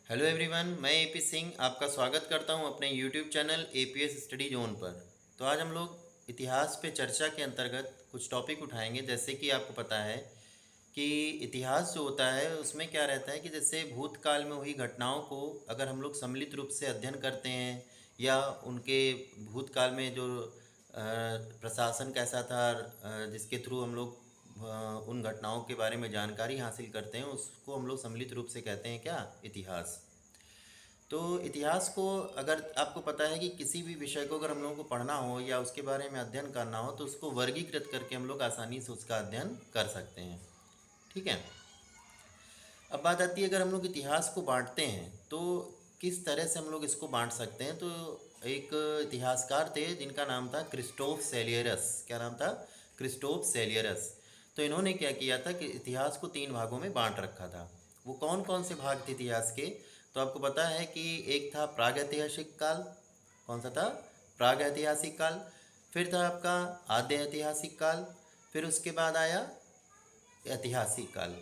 Hello everyone, मैं AP Singh आपका स्वागत करता हूं अपने YouTube channel APS study zone पर। तो आज हम लोग इतिहास पे चर्चा के अंतर्गत कुछ टॉपिक उठाएंगे। जैसे कि आपको पता है कि इतिहास जो होता है उसमें क्या रहता है कि जैसे भूतकाल में हुई घटनाओं को अगर हम लोग सम्मिलित रूप से अध्ययन करते हैं या उनके भूतकाल में जो प्रशासन कैसा था, जिसके थ्रू हम लोग उन घटनाओं के बारे में जानकारी हासिल करते हैं, उसको हम लोग सम्मिलित रूप से कहते हैं क्या, इतिहास। तो इतिहास को अगर आपको पता है कि किसी भी विषय को अगर हम लोगों को पढ़ना हो या उसके बारे में अध्ययन करना हो तो उसको वर्गीकृत करके हम लोग आसानी से उसका अध्ययन कर सकते हैं। ठीक है। अब बात आती है, अगर हम लोग इतिहास को बांटते हैं तो किस तरह से हम लोग इसको बांट सकते हैं। तो एक इतिहासकार थे जिनका नाम था क्रिस्टोफ सेलियरस। क्या नाम था? क्रिस्टोफ सेलियरस। तो इन्होंने क्या किया था कि इतिहास को तीन भागों में बांट रखा था। वो कौन कौन से भाग थे इतिहास के? तो आपको पता है कि एक था प्रागैतिहासिक काल। कौन सा था? प्रागैतिहासिक काल। फिर था आपका आद्य ऐतिहासिक काल। फिर उसके बाद आया ऐतिहासिक काल।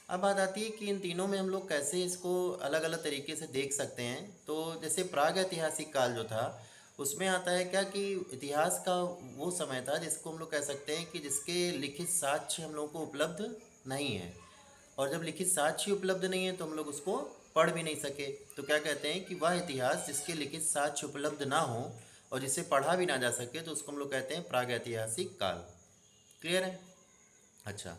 अब बात आती है कि इन तीनों में हम लोग कैसे इसको अलग अलग तरीके से देख सकते हैं। तो जैसे प्राग ऐतिहासिक काल जो था उसमें आता है क्या कि इतिहास का वो समय था जिसको हम लोग कह सकते हैं कि जिसके लिखित साक्ष्य हम लोग को उपलब्ध नहीं है। और जब लिखित साक्ष्य उपलब्ध नहीं है तो हम लोग उसको पढ़ भी नहीं सके। तो क्या कहते हैं कि वह इतिहास जिसके लिखित साक्ष्य उपलब्ध ना हो और जिसे पढ़ा भी ना जा सके तो उसको हम लोग कहते हैं प्राग ऐतिहासिक काल। क्लियर है? अच्छा।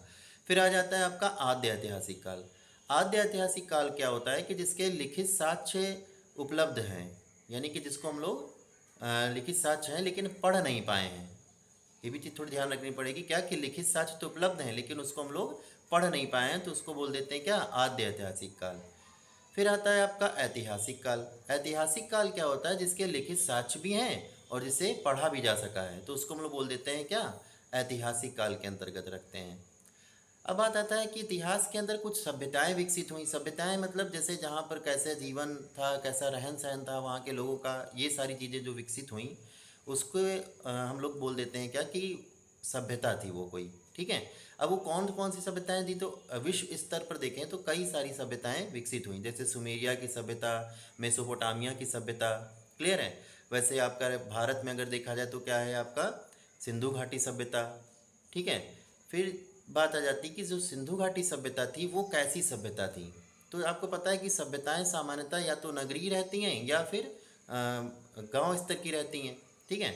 फिर आ जाता है आपका आद्य ऐतिहासिक काल। आद्य ऐतिहासिक काल क्या होता है कि जिसके लिखित साक्ष्य उपलब्ध हैं, यानी कि जिसको हम लोग लिखित साक्ष्य हैं लेकिन पढ़ नहीं पाए हैं। ये भी चीज़ थोड़ी ध्यान रखनी पड़ेगी, क्या कि लिखित साक्ष्य तो उपलब्ध हैं लेकिन उसको हम लोग पढ़ नहीं पाए हैं, तो उसको बोल देते हैं क्या, आद्य ऐतिहासिक काल। फिर आता है आपका ऐतिहासिक काल। ऐतिहासिक काल क्या होता है? जिसके लिखित साक्ष्य भी हैं और जिसे पढ़ा भी जा सका है, तो उसको हम लोग बोल देते हैं क्या, ऐतिहासिक काल के अंतर्गत रखते हैं। अब बात आता है कि इतिहास के अंदर कुछ सभ्यताएं विकसित हुई। सभ्यताएं मतलब जैसे जहाँ पर कैसे जीवन था, कैसा रहन सहन था वहाँ के लोगों का, ये सारी चीज़ें जो विकसित हुई उसको हम लोग बोल देते हैं क्या कि सभ्यता थी वो कोई। ठीक है। अब वो कौन कौन सी सभ्यताएं थी? तो विश्व स्तर पर देखें तो कई सारी सभ्यताएं विकसित हुई, जैसे सुमेरिया की सभ्यता, मेसोपोटामिया की सभ्यता। क्लियर है? वैसे आपका भारत में अगर देखा जाए तो क्या है आपका, सिंधु घाटी सभ्यता। ठीक है। फिर बात आ जाती कि जो सिंधु घाटी सभ्यता थी वो कैसी सभ्यता थी। तो आपको पता है कि सभ्यताएं सामान्यतः या तो नगरीय रहती हैं या फिर गांव स्तर की रहती हैं। ठीक है।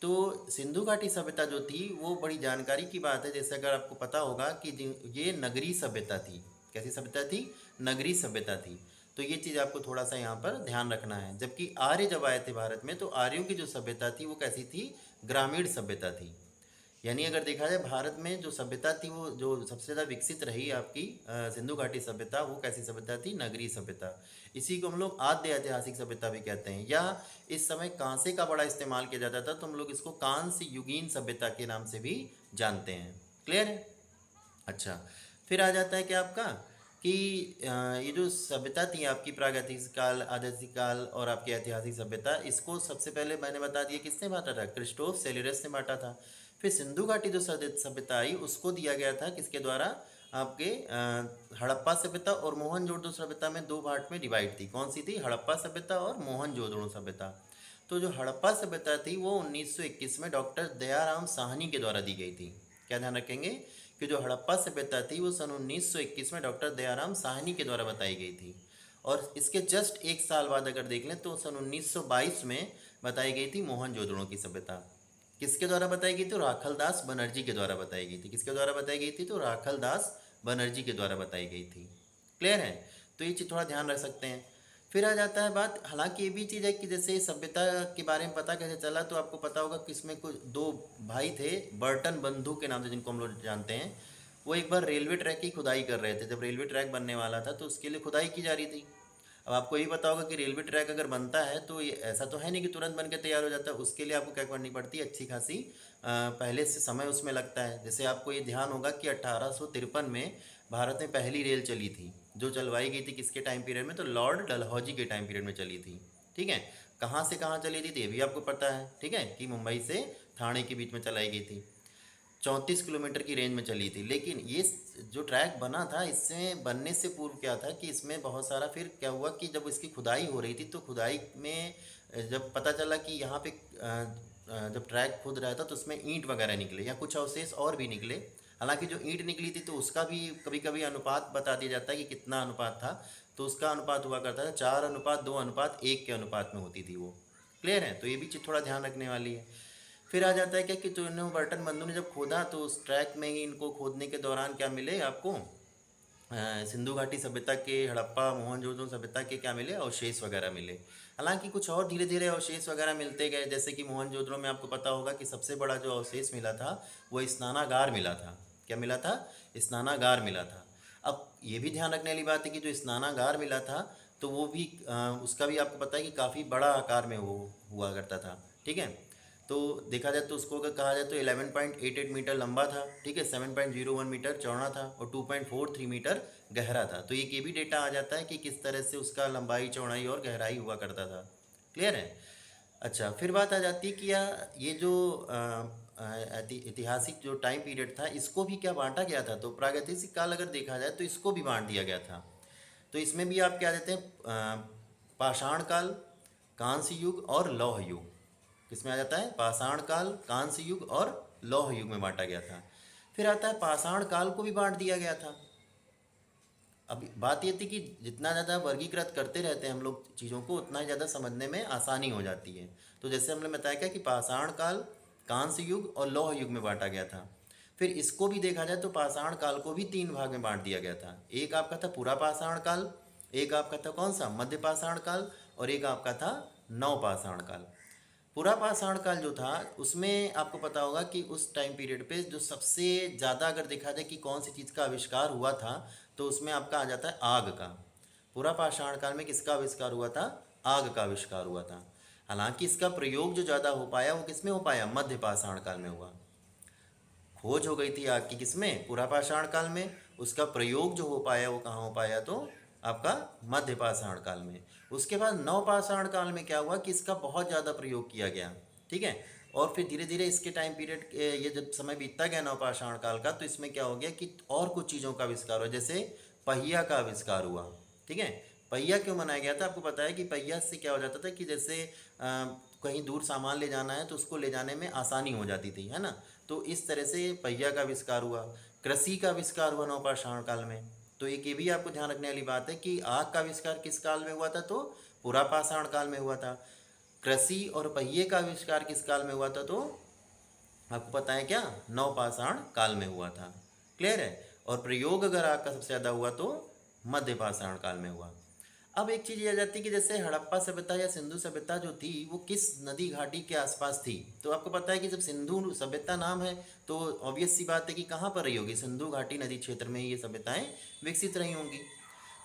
तो सिंधु घाटी सभ्यता जो थी वो बड़ी जानकारी की बात है। जैसे अगर आपको पता होगा कि ये नगरीय सभ्यता थी। कैसी सभ्यता थी? नगरीय सभ्यता थी। तो ये चीज़ आपको थोड़ा सा यहाँ पर ध्यान रखना है। जबकि आर्य जब आए थे भारत में तो आर्यों की जो सभ्यता थी वो कैसी थी, ग्रामीण सभ्यता थी। यानी अगर देखा जाए भारत में जो सभ्यता थी वो जो सबसे ज़्यादा विकसित रही आपकी सिंधु घाटी सभ्यता, वो कैसी सभ्यता थी, नगरीय सभ्यता। इसी को हम लोग आद्य ऐतिहासिक सभ्यता भी कहते हैं। या इस समय कांसे का बड़ा इस्तेमाल किया जाता था तो हम लोग इसको कांस्य युगीन सभ्यता के नाम से भी जानते हैं। क्लियर है? अच्छा। फिर आ जाता है क्या आपका कि ये जो सभ्यता थी आपकी प्रागैतिहासिक काल, आधैतिक काल और आपकी ऐतिहासिक सभ्यता, इसको सबसे पहले मैंने बता दिया किसने बांटा था, क्रिस्टोफ सेल्यूरस ने बांटा था। फिर सिंधु घाटी जो सभ्यता आई उसको दिया गया था किसके द्वारा, आपके हड़प्पा सभ्यता और मोहनजोदड़ो सभ्यता में दो पार्ट में डिवाइड थी। कौन सी थी? हड़प्पा सभ्यता और मोहनजोदड़ो सभ्यता। तो जो हड़प्पा सभ्यता थी वो 1921 में डॉक्टर दयाराम साहनी के द्वारा दी गई थी। क्या ध्यान रखेंगे कि जो हड़प्पा सभ्यता थी वो सन 1921 में डॉक्टर दयाराम साहनी के द्वारा बताई गई थी। और इसके जस्ट एक साल बाद अगर देख लें तो सन 1922 में बताई गई थी मोहनजोदड़ो की सभ्यता। किसके द्वारा बताई गई थी? राखलदास बनर्जी के द्वारा बताई गई थी। किसके द्वारा बताई गई थी? तो राखलदास बनर्जी के द्वारा बताई गई थी। क्लियर है? तो ये चीज़ थोड़ा ध्यान रख सकते हैं। फिर आ जाता है बात, हालांकि ये भी चीज़ है कि जैसे सभ्यता के बारे में पता कैसे चला, तो आपको पता होगा कि इसमें कुछ दो भाई थे बर्टन बंधु के नाम से, जिनको हम लोग जानते हैं। वो एक बार रेलवे ट्रैक की खुदाई कर रहे थे। जब रेलवे ट्रैक बनने वाला था तो उसके लिए खुदाई की जा रही थी। अब आपको ये पता होगा कि रेलवे ट्रैक अगर बनता है तो ये ऐसा तो है नहीं कि तुरंत बन के तैयार हो जाता है। उसके लिए आपको क्या करनी पड़ती है, अच्छी खासी पहले से समय उसमें लगता है। जैसे आपको ये ध्यान होगा कि 1853 में भारत में पहली रेल चली थी, जो चलवाई गई थी किसके टाइम पीरियड में, तो लॉर्ड डलहौजी के टाइम पीरियड में चली थी। ठीक है। कहाँ से कहाँ चली थी तो ये भी आपको पता है। ठीक है, कि मुंबई से ठाणे के बीच में चलाई गई थी। 34 किलोमीटर की रेंज में चली थी। लेकिन ये जो ट्रैक बना था, इससे बनने से पूर्व क्या था कि इसमें बहुत सारा, फिर क्या हुआ कि जब इसकी खुदाई हो रही थी तो खुदाई में जब पता चला कि यहाँ पे जब ट्रैक खुद रहा था तो उसमें ईंट वगैरह निकले या कुछ अवशेष और भी निकले। हालांकि जो ईंट निकली थी तो उसका भी कभी कभी अनुपात बता दिया जाता है कि कितना अनुपात था। तो उसका अनुपात हुआ करता था 4:2:1 के अनुपात में होती थी वो। क्लियर है? तो ये भी चीज़ थोड़ा ध्यान रखने वाली है। फिर आ जाता है क्या कि जो इन्होंने बर्टन बंधु ने जब खोदा तो उस ट्रैक में ही इनको खोदने के दौरान क्या मिले आपको, सिंधु घाटी सभ्यता के, हड़प्पा मोहनजोदड़ो सभ्यता के क्या मिले, अवशेष वगैरह मिले। हालांकि कुछ और धीरे धीरे अवशेष वगैरह मिलते गए, जैसे कि मोहनजोदड़ो में आपको पता होगा कि सबसे बड़ा जो अवशेष मिला था वो स्नानागार मिला था। क्या मिला था? स्नानागार मिला था। अब ये भी ध्यान रखने वाली बात है कि जो स्नानागार मिला था तो वो भी उसका भी आपको पता है कि काफ़ी बड़ा आकार में वो हुआ करता था। ठीक है? तो देखा जाए तो उसको अगर कहा जाए तो 11.88 मीटर लंबा था। ठीक है? 7.01 मीटर चौड़ा था और 2.43 मीटर गहरा था। तो ये भी डेटा आ जाता है कि किस तरह से उसका लंबाई, चौड़ाई और गहराई हुआ करता था। क्लियर है? अच्छा, फिर बात आ जाती है कि ये जो ऐतिहासिक जो टाइम पीरियड था, इसको भी क्या बांटा गया था? तो प्रागैतिहासिक काल अगर देखा जाए तो इसको भी बांट दिया गया था। तो इसमें भी आप क्या देते हैं, पाषाण काल, कांस्य युग और लौह युग। किसमें आ जाता है? पाषाण काल, कांस्य युग और लौह युग में बांटा गया था। फिर आता है पाषाण काल को भी बांट दिया गया था। अब बात ये थी कि जितना ज़्यादा वर्गीकृत करते रहते हैं हम लोग चीज़ों को, उतना ही ज़्यादा समझने में आसानी हो जाती है। तो जैसे हमने बताया क्या कि पाषाण काल, कांस्य युग और लौह युग में बांटा गया था। फिर इसको भी देखा जाए तो पाषाण काल को भी 3 भाग में बांट दिया गया था। एक आपका था पूरा पाषाण काल, एक आपका था कौन सा, मध्य पाषाण काल, और एक आपका था नव पाषाण काल। पूरा पाषाण काल जो था उसमें आपको पता होगा कि उस टाइम पीरियड पे जो सबसे ज़्यादा अगर देखा जाए कि कौन सी चीज़ का आविष्कार हुआ था तो उसमें आपका आ जाता है आग का। पूरा पाषाण काल में किसका आविष्कार हुआ था? आग का आविष्कार हुआ था। हालांकि इसका प्रयोग जो ज़्यादा हो पाया वो किसमें हो पाया? मध्य पाषाण काल में हुआ। खोज हो गई थी आग की किसमें? पूरा पाषाण काल में। उसका प्रयोग जो हो पाया वो कहाँ हो पाया? तो आपका मध्य पाषाण काल में। उसके बाद नव पाषाण काल में क्या हुआ कि इसका बहुत ज़्यादा प्रयोग किया गया। ठीक है? और फिर धीरे धीरे इसके टाइम पीरियड, ये जब समय बीतता गया नव पाषाण काल का, तो इसमें क्या हो गया कि और कुछ चीज़ों का आविष्कार हुआ, जैसे पहिया का आविष्कार हुआ। ठीक है? पहिया क्यों बनाया गया था? आपको पता है कि पहिया से क्या हो जाता था कि जैसे कहीं दूर सामान ले जाना है तो उसको ले जाने में आसानी हो जाती थी, है ना? तो इस तरह से पहिया का आविष्कार हुआ। कृषि का आविष्कार हुआ नवपाषाण काल में। तो एक ये भी आपको ध्यान रखने वाली बात है कि आग का आविष्कार किस काल में हुआ था? तो पूरा पाषाण काल में हुआ था। कृषि और पहिए का आविष्कार किस काल में हुआ था? तो आपको पता है क्या? नवपाषाण काल में हुआ था। क्लियर है? और प्रयोग अगर आग का सबसे ज़्यादा हुआ तो मध्य पाषाण काल में हुआ। अब एक चीज़ ये आ जाती है कि जैसे हड़प्पा सभ्यता या सिंधु सभ्यता जो थी वो किस नदी घाटी के आसपास थी? तो आपको पता है कि जब सिंधु सभ्यता नाम है तो ऑब्वियस सी बात है कि कहाँ पर रही होगी? सिंधु घाटी नदी क्षेत्र में ही ये सभ्यताएं विकसित रही होंगी।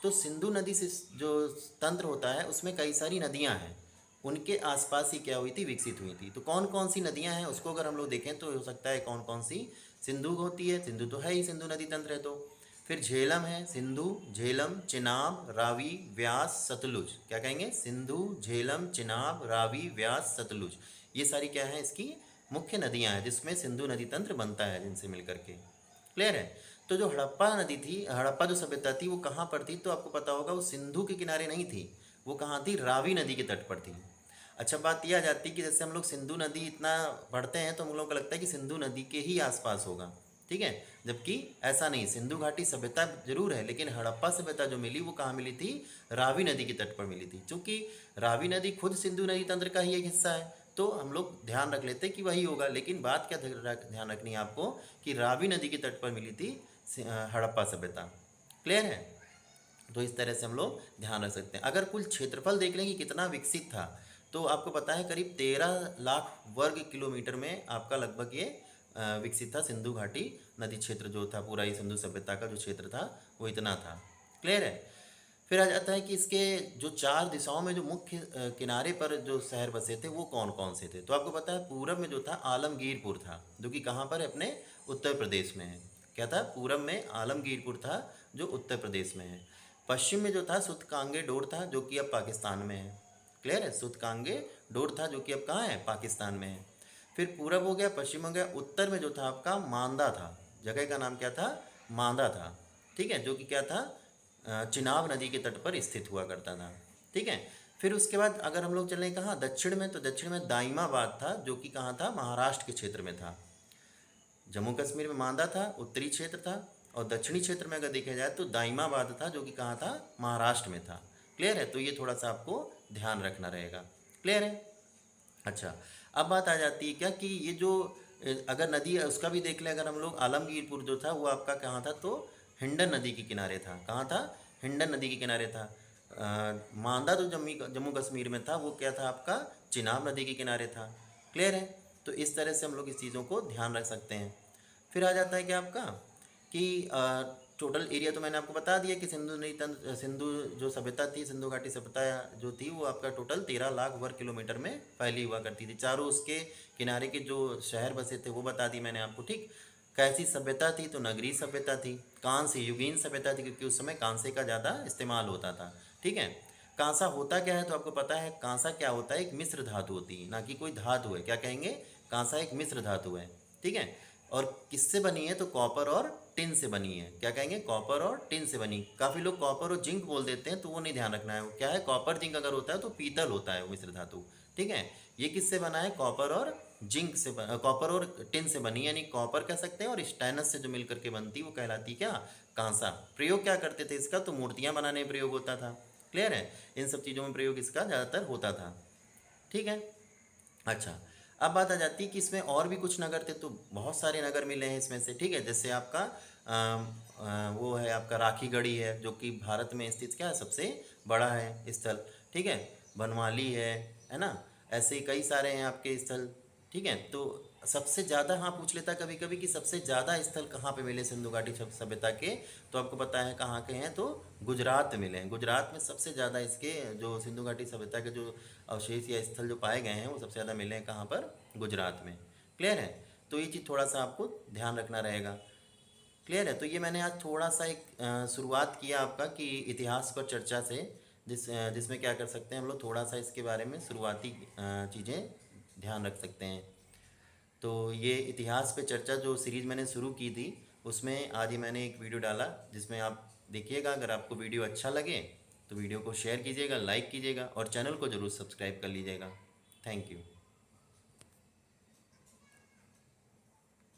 तो सिंधु नदी से जो तंत्र होता है उसमें कई सारी नदियाँ हैं, उनके आसपास ही क्या हुई थी? विकसित हुई थी। तो कौन कौन सी नदियाँ हैं उसको अगर हम लोग देखें तो हो सकता है कौन कौन सी? सिंधु होती है, सिंधु तो है ही, सिंधु नदी तंत्र है तो। फिर झेलम है, सिंधु, झेलम, चिनाब, रावी, व्यास, सतलुज। क्या कहेंगे? सिंधु, झेलम, चिनाब, रावी, व्यास, सतलुज। ये सारी क्या है? इसकी मुख्य नदियाँ हैं जिसमें सिंधु नदी तंत्र बनता है जिनसे मिलकर के। क्लियर है? तो जो हड़प्पा नदी थी, हड़प्पा जो सभ्यता थी वो कहाँ पर थी? तो आपको पता होगा वो सिंधु के किनारे नहीं थी, वो कहाँ थी? रावी नदी के तट पर थी। अच्छा, बात यह आ जाती है कि जैसे हम लोग सिंधु नदी इतना पढ़ते हैं तो हम लोगों को लगता है कि सिंधु नदी के ही आसपास होगा। ठीक है? जबकि ऐसा नहीं, सिंधु घाटी सभ्यता जरूर है लेकिन हड़प्पा सभ्यता जो मिली वो कहाँ मिली थी? रावी नदी के तट पर मिली थी। चूँकि रावी नदी खुद सिंधु नदी तंत्र का ही एक हिस्सा है तो हम लोग ध्यान रख लेते कि वही होगा। लेकिन बात क्या ध्यान रखनी है आपको कि रावी नदी के तट पर मिली थी हड़प्पा सभ्यता। क्लियर है? तो इस तरह से हम लोग ध्यान रख सकते हैं। अगर कुल क्षेत्रफल देख लें कि कितना विकसित था तो आपको पता है करीब 13 लाख वर्ग किलोमीटर में आपका लगभग ये विकसित था। सिंधु घाटी नदी क्षेत्र जो था, पूरा ही सिंधु सभ्यता का जो क्षेत्र था वो इतना था। क्लियर है? फिर आ जाता है कि इसके जो 4 दिशाओं में जो मुख्य किनारे पर जो शहर बसे थे वो कौन कौन से थे? तो आपको पता है पूरब में जो था आलमगीरपुर था, जो कि कहाँ पर है? अपने उत्तर प्रदेश में है। क्या था? पूरब में आलमगीरपुर था जो उत्तर प्रदेश में है। पश्चिम में जो था सुतकांगे डोर था जो कि अब पाकिस्तान में है। क्लियर है? सुतकांगे डोर था जो कि अब कहाँ है? पाकिस्तान में है। फिर पूरब हो गया, पश्चिम हो गया, उत्तर में जो था आपका मांदा था, जगह का नाम क्या था, मांदा था, ठीक है, जो कि क्या था, चिनाब नदी के तट पर स्थित हुआ करता था, ठीक है। फिर उसके बाद अगर हम लोग चलें कहाँ, दक्षिण में, तो दक्षिण में दाइमाबाद था, जो कि कहाँ था, महाराष्ट्र के क्षेत्र में था। जम्मू कश्मीर में मांदा था, उत्तरी क्षेत्र था, और दक्षिणी क्षेत्र में अगर देखा जाए तो दाइमाबाद था, जो कि कहाँ था, महाराष्ट्र में था। क्लियर है, तो ये थोड़ा सा आपको ध्यान रखना रहेगा। क्लियर है। अच्छा, अब बात आ जाती है क्या कि ये जो अगर नदी है उसका भी देख लें, अगर हम लोग, आलमगीरपुर जो था वो आपका कहाँ था, तो हिंडन नदी के किनारे था। कहाँ था, हिंडन नदी के किनारे था। मांदा जो जम्मू जम्मू कश्मीर में था वो क्या था आपका, चिनाब नदी के किनारे था। क्लियर है, तो इस तरह से हम लोग इस चीज़ों को ध्यान रख सकते हैं। फिर आ जाता है क्या आपका कि टोटल एरिया तो मैंने आपको बता दिया कि सिंधु नदी तंत्र, सिंधु जो सभ्यता थी, सिंधु घाटी सभ्यता जो थी वो आपका टोटल 13 लाख वर्ग किलोमीटर में फैली हुआ करती थी। चारों उसके किनारे के जो शहर बसे थे वो बता दी मैंने आपको, ठीक। कैसी सभ्यता थी, तो नगरीय सभ्यता थी। कांस्य युगीन सभ्यता थी, क्योंकि उस समय कांसे का ज़्यादा इस्तेमाल होता था, ठीक है। कांसा होता क्या है, तो आपको पता है कांसा क्या होता है, एक मिश्र धातु होती है, ना कि कोई धातु है। क्या कहेंगे, कांसा एक मिश्र धातु है, ठीक है। और किससे बनी है, तो कॉपर और टिन से बनी है। क्या कहेंगे, कॉपर और टिन से बनी। काफ़ी लोग कॉपर और जिंक बोल देते हैं, तो वो नहीं ध्यान रखना है। वो क्या है, कॉपर जिंक अगर होता है तो पीतल होता है वो मिश्र धातु, ठीक है। ये किससे बना है, कॉपर और जिंक से कॉपर और टिन से बनी, यानी कॉपर कह सकते हैं, और स्टेनस से जो मिल करके बनती वो कहलाती क्या, कांसा। प्रयोग क्या करते थे इसका, तो मूर्तियाँ बनाने में प्रयोग होता था। क्लियर है, इन सब चीज़ों में प्रयोग इसका ज़्यादातर होता था, ठीक है। अच्छा, अब बात आ जाती है कि इसमें और भी कुछ नगर थे, तो बहुत सारे नगर मिले हैं इसमें से, ठीक है। जैसे आपका वो है आपका राखीगढ़ी है, जो कि भारत में स्थित क्या है, सबसे बड़ा है स्थल, ठीक है। बनवाली है ना। ऐसे ही कई सारे हैं आपके स्थल, ठीक है। तो सबसे ज़्यादा, हाँ पूछ लेता कभी कभी कि सबसे ज़्यादा स्थल कहाँ पे मिले सिंधु घाटी सभ्यता के, तो आपको पता है कहाँ के हैं, तो गुजरात में मिले हैं। गुजरात में सबसे ज़्यादा इसके जो सिंधु घाटी सभ्यता के जो अवशेष या स्थल जो पाए गए हैं वो सबसे ज़्यादा मिले हैं कहाँ पर, गुजरात में। क्लियर है, तो ये चीज़ थोड़ा सा आपको ध्यान रखना रहेगा। क्लियर है, तो ये मैंने आज थोड़ा सा एक शुरुआत किया आपका कि इतिहास पर चर्चा से, जिसमें क्या कर सकते हैं हम लोग, थोड़ा सा इसके बारे में शुरुआती चीज़ें ध्यान रख सकते हैं। तो ये इतिहास पे चर्चा जो सीरीज़ मैंने शुरू की थी, उसमें आज ही मैंने एक वीडियो डाला, जिसमें आप देखिएगा। अगर आपको वीडियो अच्छा लगे तो वीडियो को शेयर कीजिएगा, लाइक कीजिएगा, और चैनल को ज़रूर सब्सक्राइब कर लीजिएगा। Thank you.